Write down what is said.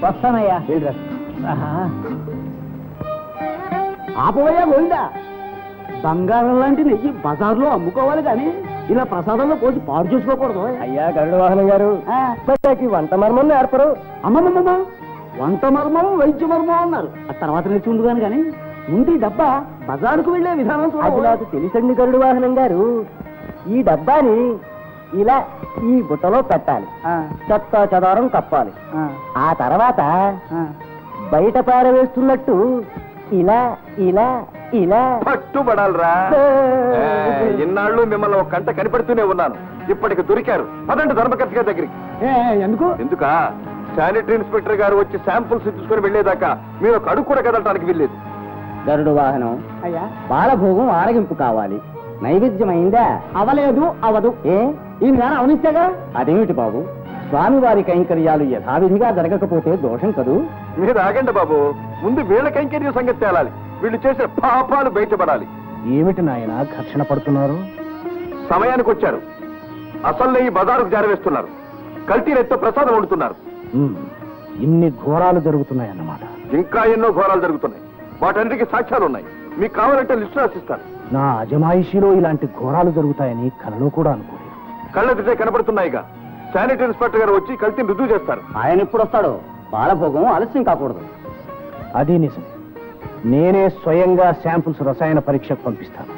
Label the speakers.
Speaker 1: వస్తానయ్యా. ఆపవయ్యా గోవిందా, బంగారం లాంటి నెయ్యి బజార్లో అమ్ముకోవాలి కానీ ఇలా ప్రసాదంలో పోసి పాడు చేసుకోకూడదు.
Speaker 2: అయ్యా గరుడ వాహనం గారు, వంట మర్మం నేర్పరు.
Speaker 1: అమ్మమ్మమ్మ, వంట మర్మం వైద్య మర్మం అన్నారు. ఆ తర్వాత నేర్చుకుంటున్నాను కానీ ముందు ఈ డబ్బా బజారుకు వెళ్లే విధానం
Speaker 2: అది నాకు తెలుసండి గరుడ వాహనం గారు. ఈ డబ్బాని ఇలా ఈ బుట్టలో పెట్టాలి, చెత్త చెదారం కప్పాలి. ఆ తర్వాత బయట పారవేస్తున్నట్టు ఇలా ఇలా ఇలా
Speaker 3: పట్టుబడాలరా. ఇన్నాళ్ళు మిమ్మల్ని ఒక కంట కనిపెడుతూనే ఉన్నాను, ఇప్పటికి దొరికారు. పదండి ధర్మకర్త గారి దగ్గరికి. ఎందుకా? శానిటరీ ఇన్స్పెక్టర్ గారు వచ్చి శాంపుల్స్ తీసుకుని వెళ్లేదాకా మీరు ఒక అడుగు కూడా కదలటానికి వెళ్ళేది.
Speaker 2: గరుడు వాహనం అయ్యా, బాలభోగం ఆరగింపు కావాలి. నైవేద్యమైందా? అవలేదు, అవదు. ఈయన గారు అవనిస్తేగా. అదేమిటి బాబు, స్వామివారి కైంకర్యాలు యథావిధిగా జరగకపోతే దోషం కదూ.
Speaker 3: మీరు ఆగండి బాబు, ముందు వీళ్ళ కైంకర్య సంగతి తేలాలి. వీళ్ళు చేసిన పాపాలు బయటపడాలి.
Speaker 2: ఏమిటి నాయన ఘర్షణ పడుతున్నారు?
Speaker 3: సమయానికి వచ్చారు. అసలు ఈ బజారుకు జారవేస్తున్నారు. కల్తీలెత్తో ప్రసాదం వండుతున్నారు.
Speaker 2: ఇన్ని ఘోరాలు జరుగుతున్నాయన్నమాట.
Speaker 3: ఇంకా ఎన్నో ఘోరాలు జరుగుతున్నాయి. వాటన్నిటికీ సాక్ష్యాలు ఉన్నాయి. మీకు కావాలంటే లిస్టు రాసిస్తాను.
Speaker 2: నా అజమాయిషీలో ఇలాంటి ఘోరాలు జరుగుతాయని కలలో కూడా అనుకోలేదు.
Speaker 3: కళ్ళెదిటే కనబడుతున్నాయిగా. శానిటరీ ఇన్స్పెక్టర్ గారు వచ్చి కల్తీని రుజువు చేస్తారు.
Speaker 1: ఆయన ఎప్పుడు వస్తాడో? బాలభోగం ఆలస్యం కాకూడదు.
Speaker 2: అది నిజం. నేనే స్వయంగా శాంపుల్స్ రసాయన పరీక్షకు పంపిస్తాను.